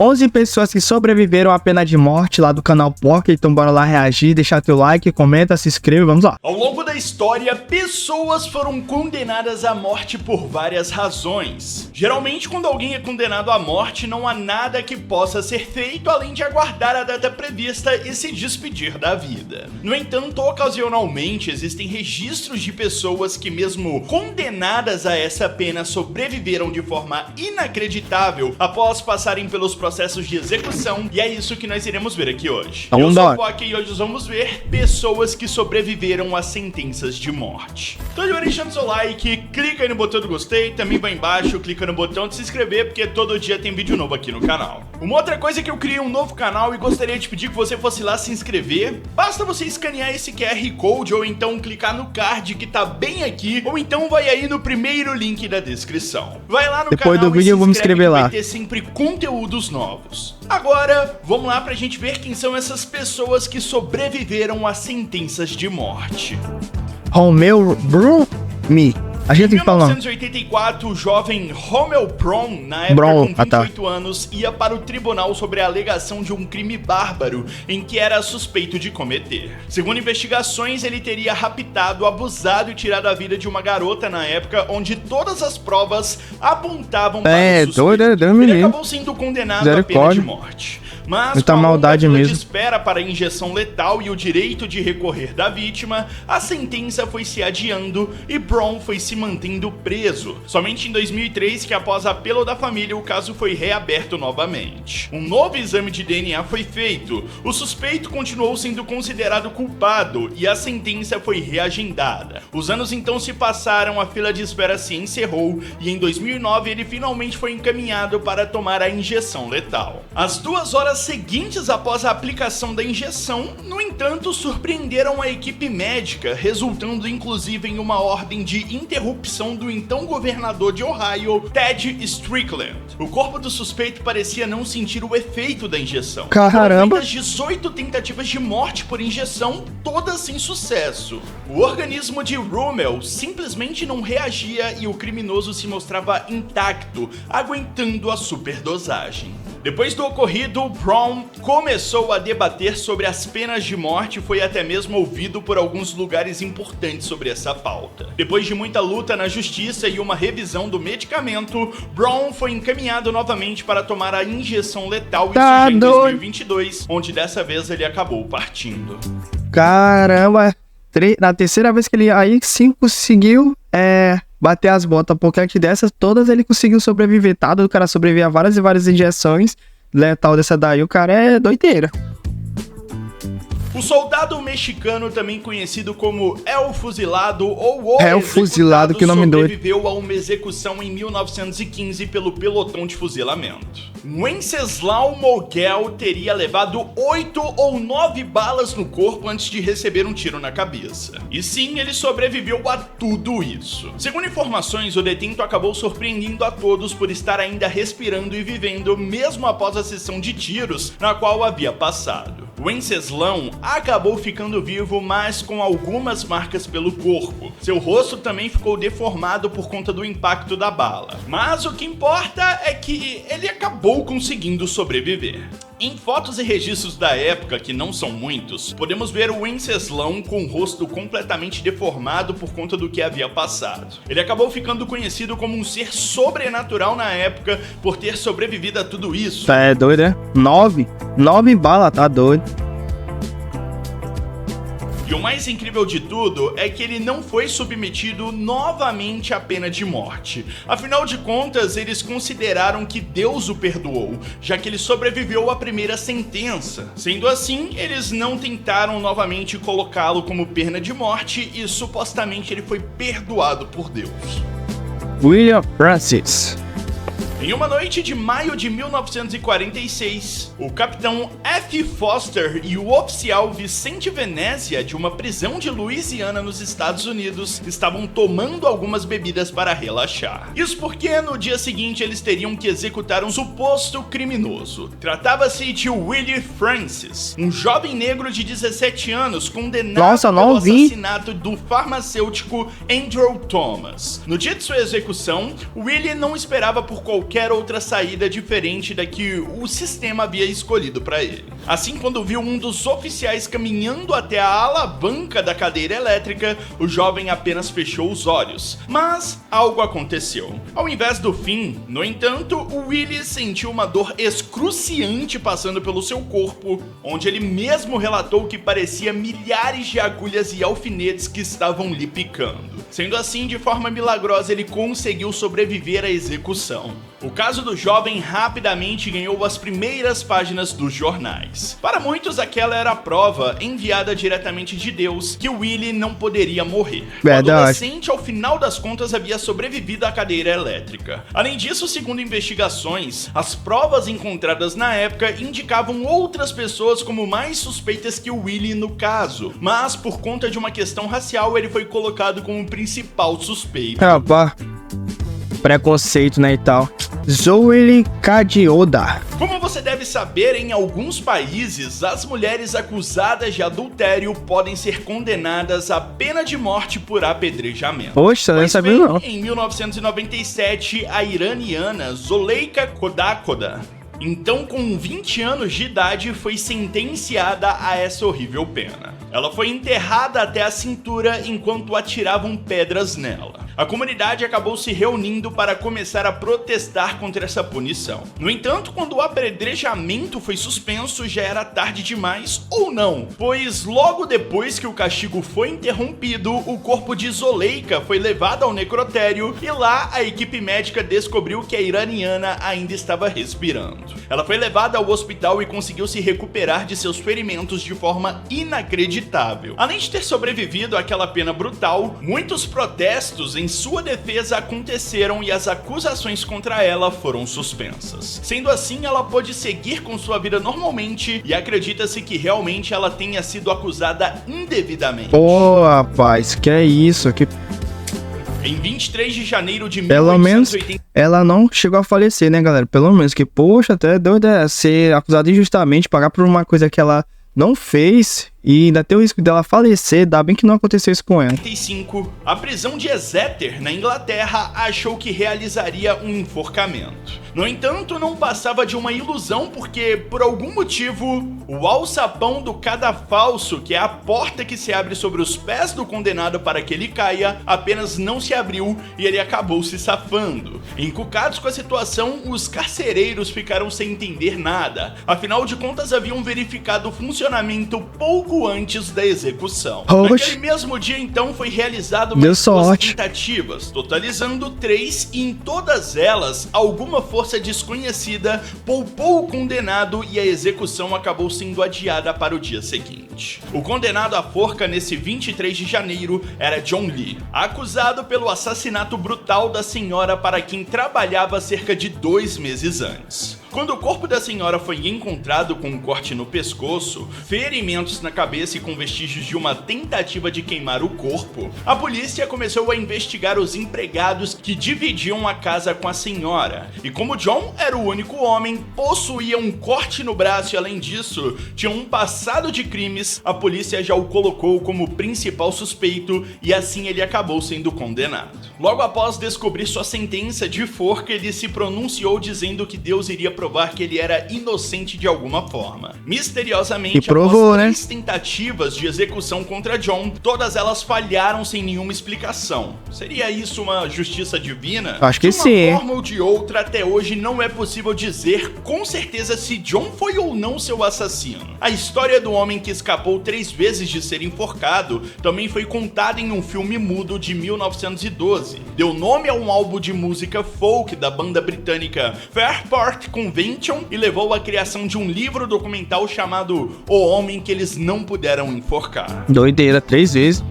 11 pessoas que sobreviveram à pena de morte lá do canal Pocket, então bora lá reagir, deixar teu like, comenta, se inscreve, vamos lá. Ao longo da história, pessoas foram condenadas à morte por várias razões. Geralmente, quando alguém é condenado à morte, não há nada que possa ser feito além de aguardar a data prevista e se despedir da vida. No entanto, ocasionalmente, existem registros de pessoas que, mesmo condenadas a essa pena, sobreviveram de forma inacreditável após passarem pelos processos de execução, e é isso que nós iremos ver aqui hoje. Eu sou o Pock e hoje vamos ver pessoas que sobreviveram a sentenças de morte. Então, deixando seu like, clica aí no botão do gostei, também vai embaixo, clica no botão de se inscrever, porque todo dia tem vídeo novo aqui no canal. Uma outra coisa é que eu criei um novo canal e gostaria de pedir que você fosse lá se inscrever. Basta você escanear esse QR Code ou então clicar no card que tá bem aqui, ou então vai aí no primeiro link da descrição. Vai lá no Depois canal do vídeo eu vou me inscrever lá. Vai ter sempre conteúdos novos. Agora, vamos lá pra gente ver quem são essas pessoas que sobreviveram a sentenças de morte. Romeu Brumi. A gente tem que falar. Em 1984, o jovem Romeu Brom, na época com 28 anos, ia para o tribunal sobre a alegação de um crime bárbaro em que era suspeito de cometer. Segundo investigações, ele teria raptado, abusado e tirado a vida de uma garota na época, onde todas as provas apontavam para o suspeito. Ele acabou sendo condenado à pena de morte. Mas com a longa fila de espera para a injeção letal e o direito de recorrer da vítima, a sentença foi se adiando e Brom foi se mantendo preso. Somente em 2003, que após apelo da família, o caso foi reaberto novamente. Um novo exame de DNA foi feito, o suspeito continuou sendo considerado culpado e a sentença foi reagendada. Os anos então se passaram, a fila de espera se encerrou e em 2009 ele finalmente foi encaminhado para tomar a injeção letal. Às 2 horas seguintes após a aplicação da injeção, no entanto, surpreenderam a equipe médica, resultando inclusive em uma ordem de interrupção do então governador de Ohio, Ted Strickland. O corpo do suspeito parecia não sentir o efeito da injeção. Caramba! Foram feitas 18 tentativas de morte por injeção, todas sem sucesso. O organismo de Romeu simplesmente não reagia e o criminoso se mostrava intacto, aguentando a superdosagem. Depois do ocorrido, Brom começou a debater sobre as penas de morte e foi até mesmo ouvido por alguns lugares importantes sobre essa pauta. Depois de muita luta na justiça e uma revisão do medicamento, Brom foi encaminhado novamente para tomar a injeção letal, isso já em 2022, onde dessa vez ele acabou partindo. Caramba, na terceira vez que ele aí sim conseguiu bater as botas, porque aqui dessas todas ele conseguiu sobreviver, tá? O cara sobrevive a várias e várias injeções letal dessa daí, o cara é doideira. O soldado mexicano, também conhecido como El Fuzilado ou o El Fuzilado, que nome doido, sobreviveu a uma execução em 1915 pelo pelotão de fuzilamento. Wenceslau Moguel teria levado 8 ou 9 balas no corpo antes de receber um tiro na cabeça. E sim, ele sobreviveu a tudo isso. Segundo informações, o detento acabou surpreendendo a todos por estar ainda respirando e vivendo mesmo após a sessão de tiros na qual havia passado. Wenceslau acabou ficando vivo, mas com algumas marcas pelo corpo. Seu rosto também ficou deformado por conta do impacto da bala. Mas o que importa é que ele acabou conseguindo sobreviver. Em fotos e registros da época, que não são muitos, podemos ver o Wenceslau com o rosto completamente deformado por conta do que havia passado. Ele acabou ficando conhecido como um ser sobrenatural na época por ter sobrevivido a tudo isso. Tá, é doido, né? 9 balas, tá doido. E o mais incrível de tudo é que ele não foi submetido novamente à pena de morte. Afinal de contas, eles consideraram que Deus o perdoou, já que ele sobreviveu à primeira sentença. Sendo assim, eles não tentaram novamente colocá-lo como pena de morte e supostamente ele foi perdoado por Deus. William Francis. Em uma noite de maio de 1946, o capitão F. Foster e o oficial Vicente Venezia, de uma prisão de Louisiana nos Estados Unidos, estavam tomando algumas bebidas para relaxar. Isso porque no dia seguinte eles teriam que executar um suposto criminoso. Tratava-se de Willie Francis, um jovem negro de 17 anos condenado pelo assassinato do farmacêutico Andrew Thomas. No dia de sua execução, Willie não esperava por qualquer qualquer outra saída diferente da que o sistema havia escolhido para ele. Assim, quando viu um dos oficiais caminhando até a alavanca da cadeira elétrica, o jovem apenas fechou os olhos. Mas algo aconteceu. Ao invés do fim, no entanto, o Willie sentiu uma dor excruciante passando pelo seu corpo, onde ele mesmo relatou que parecia milhares de agulhas e alfinetes que estavam lhe picando. Sendo assim, de forma milagrosa, ele conseguiu sobreviver à execução. O caso do jovem rapidamente ganhou as primeiras páginas dos jornais. Para muitos, aquela era a prova, enviada diretamente de Deus, que Willie não poderia morrer. Verdade. O adolescente, ao final das contas, havia sobrevivido à cadeira elétrica. Além disso, segundo investigações, as provas encontradas na época indicavam outras pessoas como mais suspeitas que o Willie no caso, mas por conta de uma questão racial, ele foi colocado como o principal suspeito. Rapaz, preconceito, né, e tal. Zoe Kadioda. Como você deve saber, em alguns países, as mulheres acusadas de adultério podem ser condenadas à pena de morte por apedrejamento. Poxa, eu não sabia não. Em 1997, a iraniana Zoleika Kodakoda, então com 20 anos de idade, foi sentenciada a essa horrível pena. Ela foi enterrada até a cintura enquanto atiravam pedras nela. A comunidade acabou se reunindo para começar a protestar contra essa punição. No entanto, quando o apedrejamento foi suspenso, já era tarde demais, ou não, pois logo depois que o castigo foi interrompido, o corpo de Zoleika foi levado ao necrotério e lá a equipe médica descobriu que a iraniana ainda estava respirando. Ela foi levada ao hospital e conseguiu se recuperar de seus ferimentos de forma inacreditável. Além de ter sobrevivido àquela pena brutal, muitos protestos em sua defesa aconteceram e as acusações contra ela foram suspensas. Sendo assim, ela pôde seguir com sua vida normalmente e acredita-se que realmente ela tenha sido acusada indevidamente. Pô, rapaz, que é isso? Que... Em 23 de janeiro de Pelo 1880... menos ela não chegou a falecer, né, galera? Pelo menos que, poxa, até é doido ser acusada injustamente, pagar por uma coisa que ela não fez e ainda tem o risco dela falecer. Dá bem que não aconteceu isso com ela. Em 1985, a prisão de Exeter, na Inglaterra, achou que realizaria um enforcamento. No entanto, não passava de uma ilusão porque, por algum motivo, o alçapão do cadafalso, que é a porta que se abre sobre os pés do condenado para que ele caia, apenas não se abriu e ele acabou se safando. Encucados com a situação, os carcereiros ficaram sem entender nada. Afinal de contas, haviam verificado o funcionamento pouco antes da execução. Naquele mesmo dia, então, foi realizado mais duas tentativas, totalizando 3 e em todas elas, alguma força desconhecida poupou o condenado e a execução acabou sendo adiada para o dia seguinte. O condenado à forca nesse 23 de janeiro era John Lee, acusado pelo assassinato brutal da senhora para quem trabalhava cerca de 2 meses antes. Quando o corpo da senhora foi encontrado com um corte no pescoço, ferimentos na cabeça e com vestígios de uma tentativa de queimar o corpo, a polícia começou a investigar os empregados que dividiam a casa com a senhora. E como John era o único homem, possuía um corte no braço e além disso, tinha um passado de crimes, a polícia já o colocou como principal suspeito e assim ele acabou sendo condenado. Logo após descobrir sua sentença de forca, ele se pronunciou dizendo que Deus iria provar que ele era inocente de alguma forma. Misteriosamente, provou, após 3 tentativas de execução contra John, todas elas falharam sem nenhuma explicação. Seria isso uma justiça divina? Acho que sim. De uma forma ou de outra, até hoje não é possível dizer com certeza se John foi ou não seu assassino. A história do homem que escapou 3 vezes de ser enforcado também foi contada em um filme mudo de 1912. Deu nome a um álbum de música folk da banda britânica Fairport Convention e levou à criação de um livro documental chamado O Homem que Eles Não Puderam Enforcar. Doideira, 3 vezes.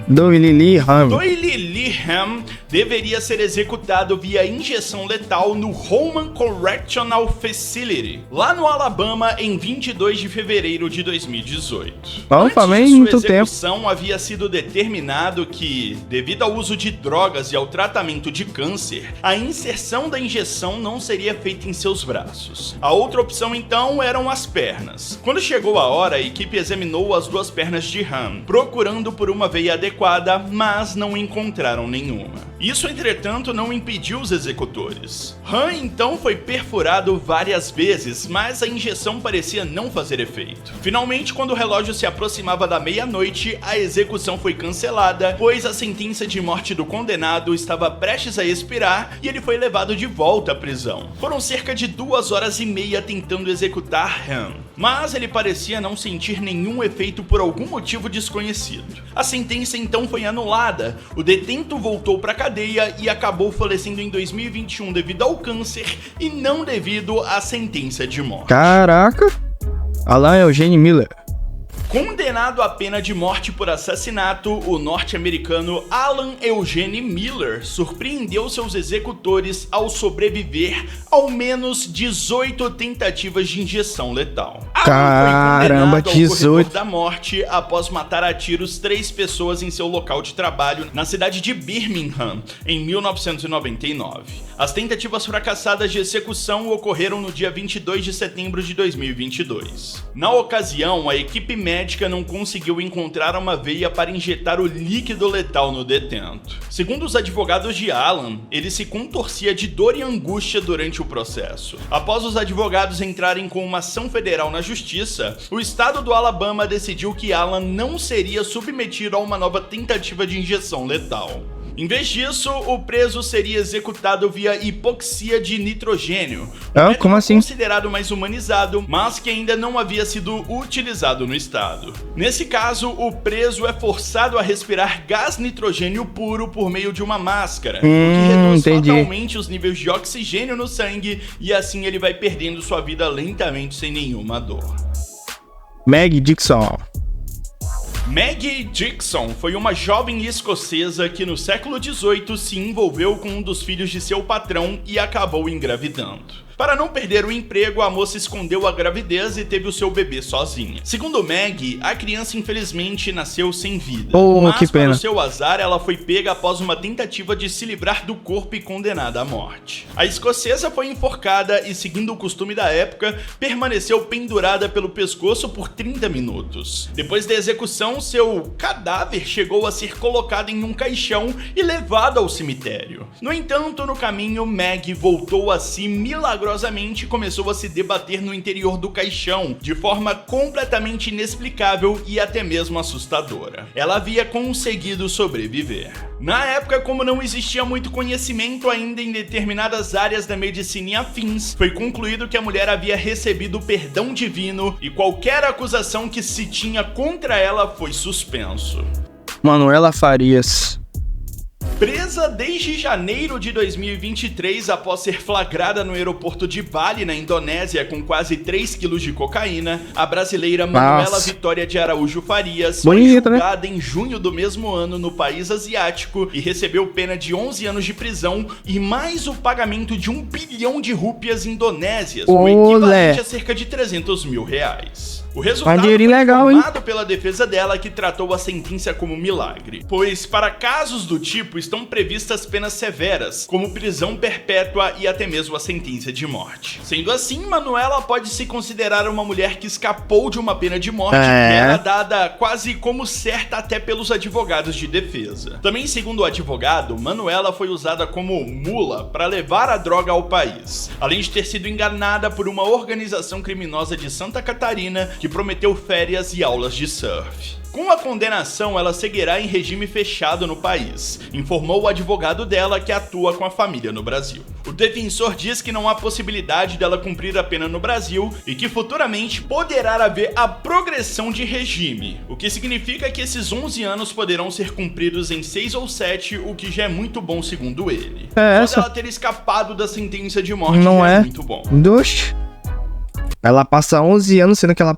Doyle Lee Ham deveria ser executado via injeção letal no Holman Correctional Facility, lá no Alabama, em 22 de fevereiro de 2018. Antes de sua execução, havia sido determinado que, devido ao uso de drogas e ao tratamento de câncer, a inserção da injeção não seria feita em seus braços. A outra opção, então, eram as pernas. Quando chegou a hora, a equipe examinou as 2 pernas de Ham, procurando por uma veia adequada, mas não encontraram nenhuma. Isso, entretanto, não impediu os executores. Han então foi perfurado várias vezes, mas a injeção parecia não fazer efeito. Finalmente, quando o relógio se aproximava da meia-noite, a execução foi cancelada, pois a sentença de morte do condenado estava prestes a expirar e ele foi levado de volta à prisão. Foram cerca de 2 horas e meia tentando executar Han, mas ele parecia não sentir nenhum efeito por algum motivo desconhecido. A sentença então foi anulada, o detento voltou para a cadeia e acabou falecendo em 2021 devido ao câncer e não devido à sentença de morte. Caraca! Alan Eugene Miller. Condenado à pena de morte por assassinato, o norte-americano Alan Eugene Miller surpreendeu seus executores ao sobreviver ao menos 18 tentativas de injeção letal. Caramba, 18 da morte após matar a tiros 3 pessoas em seu local de trabalho na cidade de Birmingham, em 1999. As tentativas fracassadas de execução ocorreram no dia 22 de setembro de 2022. Na ocasião, a equipe médica não conseguiu encontrar uma veia para injetar o líquido letal no detento. Segundo os advogados de Alan, ele se contorcia de dor e angústia durante o processo. Após os advogados entrarem com uma ação federal na justiça, o estado do Alabama decidiu que Alan não seria submetido a uma nova tentativa de injeção letal. Em vez disso, o preso seria executado via hipoxia de nitrogênio, como assim? Considerado mais humanizado, mas que ainda não havia sido utilizado no estado. Nesse caso, o preso é forçado a respirar gás nitrogênio puro por meio de uma máscara, o que reduz totalmente os níveis de oxigênio no sangue e assim ele vai perdendo sua vida lentamente sem nenhuma dor. Maggie Dixon. Maggie Dixon foi uma jovem escocesa que no século XVIII se envolveu com um dos filhos de seu patrão e acabou engravidando. Para não perder o emprego, a moça escondeu a gravidez e teve o seu bebê sozinha. Segundo Maggie, a criança infelizmente nasceu sem vida. Mas que pena. Para o seu azar, ela foi pega após uma tentativa de se livrar do corpo e condenada à morte. A escocesa foi enforcada e, seguindo o costume da época, permaneceu pendurada pelo pescoço por 30 minutos. Depois da execução, seu cadáver chegou a ser colocado em um caixão e levado ao cemitério. No entanto, no caminho, Maggie voltou a si milagrosamente e começou a se debater no interior do caixão, de forma completamente inexplicável e até mesmo assustadora. Ela havia conseguido sobreviver. Na época, como não existia muito conhecimento ainda em determinadas áreas da medicina e afins, foi concluído que a mulher havia recebido perdão divino e qualquer acusação que se tinha contra ela foi suspenso. Manuela Farias. Presa desde janeiro de 2023 após ser flagrada no aeroporto de Bali, na Indonésia, com quase 3 quilos de cocaína, a brasileira Manuela Vitória de Araújo Farias foi julgada em junho do mesmo ano no país asiático e recebeu pena de 11 anos de prisão e mais o pagamento de 1 bilhão de rúpias indonésias, o equivalente a cerca de 300 mil reais. O resultado foi informado pela defesa dela, que tratou a sentença como milagre, pois para casos do tipo estão previstas penas severas, como prisão perpétua e até mesmo a sentença de morte. Sendo assim, Manuela pode se considerar uma mulher que escapou de uma pena de morte que era dada quase como certa até pelos advogados de defesa. Também, segundo o advogado, Manuela foi usada como mula para levar a droga ao país, além de ter sido enganada por uma organização criminosa de Santa Catarina que prometeu férias e aulas de surf. Com a condenação, ela seguirá em regime fechado no país, informou o advogado dela, que atua com a família no Brasil. O defensor diz que não há possibilidade dela cumprir a pena no Brasil e que futuramente poderá haver a progressão de regime, o que significa que esses 11 anos poderão ser cumpridos em 6 ou 7, o que já é muito bom segundo ele. Só dela ter escapado da sentença de morte não é muito bom. Ela passa 11 anos, sendo que ela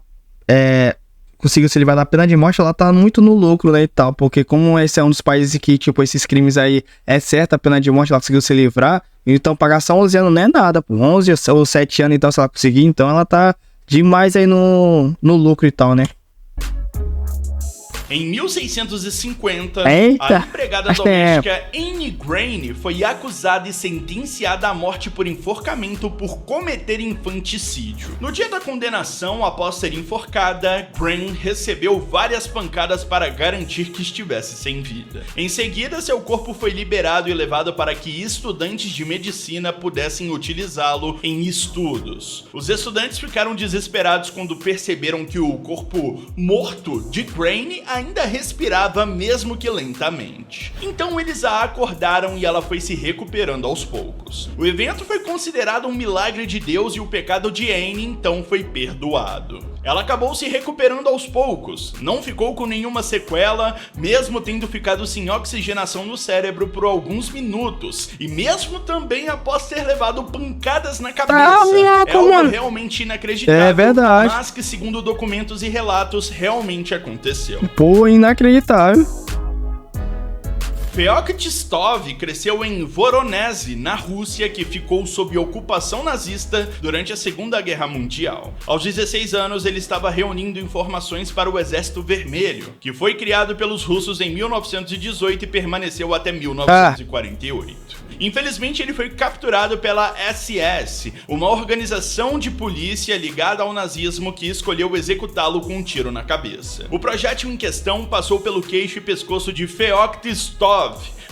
conseguiu se livrar da pena de morte, ela tá muito no lucro, né, e tal, porque como esse é um dos países que, tipo, esses crimes aí é certa a pena de morte, ela conseguiu se livrar, então pagar só 11 anos não é nada, pô, 11 ou 7 anos, então, se ela conseguir, então ela tá demais aí no lucro e tal, né. Em 1650, Eita, a empregada doméstica Anne Grane foi acusada e sentenciada à morte por enforcamento por cometer infanticídio. No dia da condenação, após ser enforcada, Grane recebeu várias pancadas para garantir que estivesse sem vida. Em seguida, seu corpo foi liberado e levado para que estudantes de medicina pudessem utilizá-lo em estudos. Os estudantes ficaram desesperados quando perceberam que o corpo morto de Grane ainda respirava, mesmo que lentamente. Então eles a acordaram e ela foi se recuperando aos poucos. O evento foi considerado um milagre de Deus e o pecado de Anne então foi perdoado. Ela acabou se recuperando aos poucos, não ficou com nenhuma sequela, mesmo tendo ficado sem oxigenação no cérebro por alguns minutos, e mesmo também após ter levado pancadas na cabeça. É algo realmente inacreditável, é verdade, mas que, segundo documentos e relatos, realmente aconteceu. Pô, inacreditável. Feokt Tistov cresceu em Voronezh, na Rússia, que ficou sob ocupação nazista durante a Segunda Guerra Mundial. Aos 16 anos, ele estava reunindo informações para o Exército Vermelho, que foi criado pelos russos em 1918 e permaneceu até 1948. Infelizmente, ele foi capturado pela SS, uma organização de polícia ligada ao nazismo que escolheu executá-lo com um tiro na cabeça. O projétil em questão passou pelo queixo e pescoço de Feokt Tistov,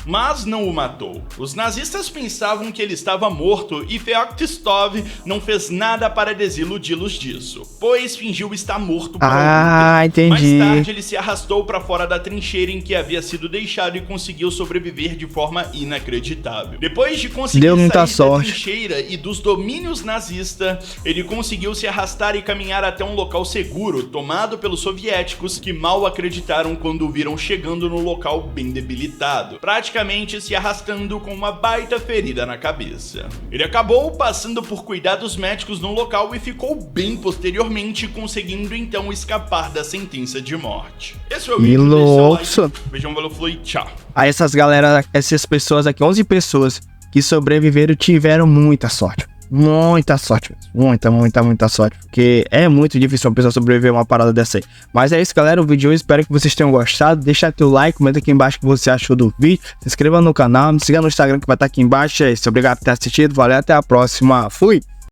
mas não o matou. Os nazistas pensavam que ele estava morto e Feokt Tistov não fez nada para desiludi-los disso, pois fingiu estar morto por algum tempo. Entendi. Mais tarde, ele se arrastou para fora da trincheira em que havia sido deixado e conseguiu sobreviver de forma inacreditável. Depois de conseguir sair da trincheira e dos domínios nazistas, ele conseguiu se arrastar e caminhar até um local seguro, tomado pelos soviéticos, que mal acreditaram quando o viram chegando no local bem debilitado, praticamente se arrastando com uma baita ferida na cabeça. Ele acabou passando por cuidados médicos no local e ficou bem posteriormente, conseguindo então escapar da sentença de morte. Esse foi o vídeo, deixa seu like, beijão, valeu, falou e tchau. Aí essas pessoas aqui, 11 pessoas que sobreviveram, tiveram muita sorte. Muita sorte, muita sorte, porque é muito difícil uma pessoa sobreviver a uma parada dessa aí. Mas é isso, galera, o vídeo de hoje, espero que vocês tenham gostado. Deixa teu like, comenta aqui embaixo o que você achou do vídeo, se inscreva no canal, me siga no Instagram que vai estar aqui embaixo. É isso, obrigado por ter assistido, valeu, até a próxima, fui!